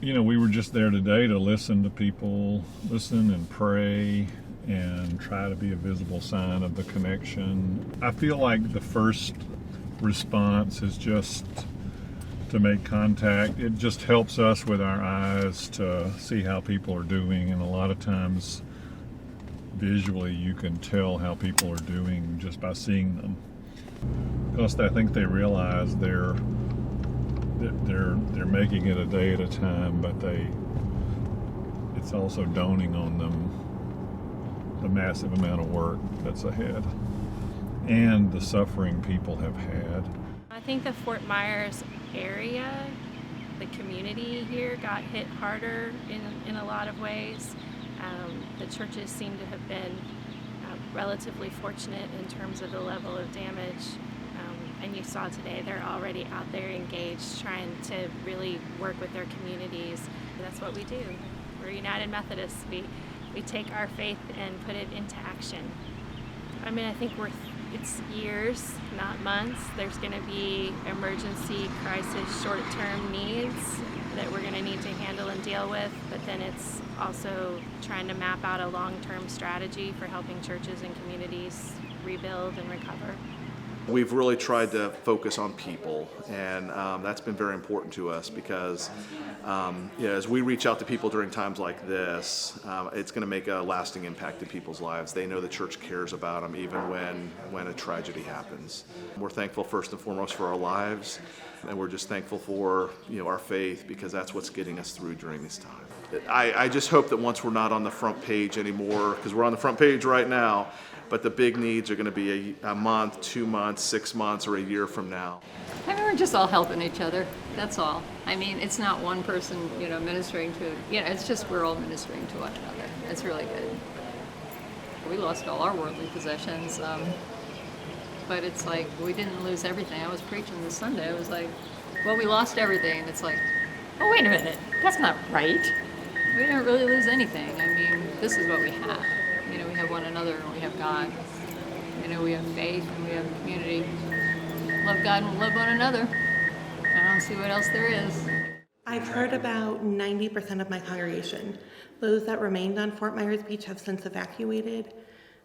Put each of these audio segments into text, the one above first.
We were just there today to listen to people, listen and pray, and try to be a visible sign of the connection. I feel like the first response is just to make contact. It just helps us with our eyes to see how people are doing, and a lot of times visually you can tell how people are doing just by seeing them, because I think they realize they're making it a day at a time, but it's also dawning on them the massive amount of work that's ahead and the suffering people have had. I think the Fort Myers area, the community here got hit harder in a lot of ways. The churches seem to have been relatively fortunate in terms of the level of damage. And you saw today they're already out there engaged, trying to really work with their communities. That's what we do. We're United Methodists. We take our faith and put it into action. I mean, I think it's years, not months. There's going to be emergency crisis short-term needs that we're going to need to handle and deal with, but then it's also trying to map out a long-term strategy for helping churches and communities rebuild and recover. We've really tried to focus on people, and that's been very important to us because as we reach out to people during times like this, it's going to make a lasting impact in people's lives. They know the church cares about them even when a tragedy happens. We're thankful first and foremost for our lives, and we're just thankful for our faith, because that's what's getting us through during this time. I just hope that once we're not on the front page anymore, because we're on the front page right now, but the big needs are going to be a month, 2 months, 6 months, or a year from now. I mean, we're just all helping each other. That's all. I mean, it's not one person, ministering to, it's just we're all ministering to one another. It's really good. We lost all our worldly possessions, but it's like we didn't lose everything. I was preaching this Sunday. I was like, well, we lost everything. And it's like, oh, wait a minute. That's not right. We didn't really lose anything. I mean, this is what we have. We have one another and we have God. We have faith and we have community. Love God and love one another. I don't see what else there is. I've heard about 90% of my congregation. Those that remained on Fort Myers Beach have since evacuated.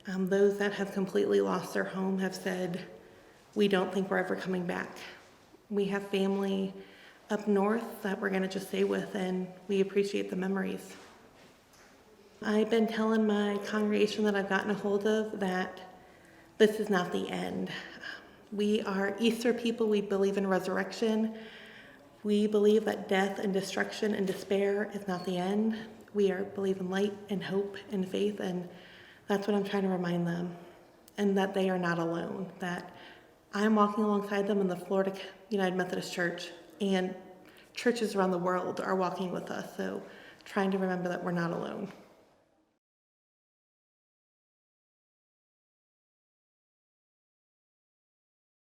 Those that have completely lost their home have said, we don't think we're ever coming back. We have family up north that we're going to just stay with, and we appreciate the memories. I've been telling my congregation that I've gotten a hold of that this is not the end. We are Easter people. We believe in resurrection. We believe that death and destruction and despair is not the end. We believe in light and hope and faith, and that's what I'm trying to remind them, and that they are not alone, that I'm walking alongside them in the Florida United Methodist Church, and churches around the world are walking with us, so trying to remember that we're not alone.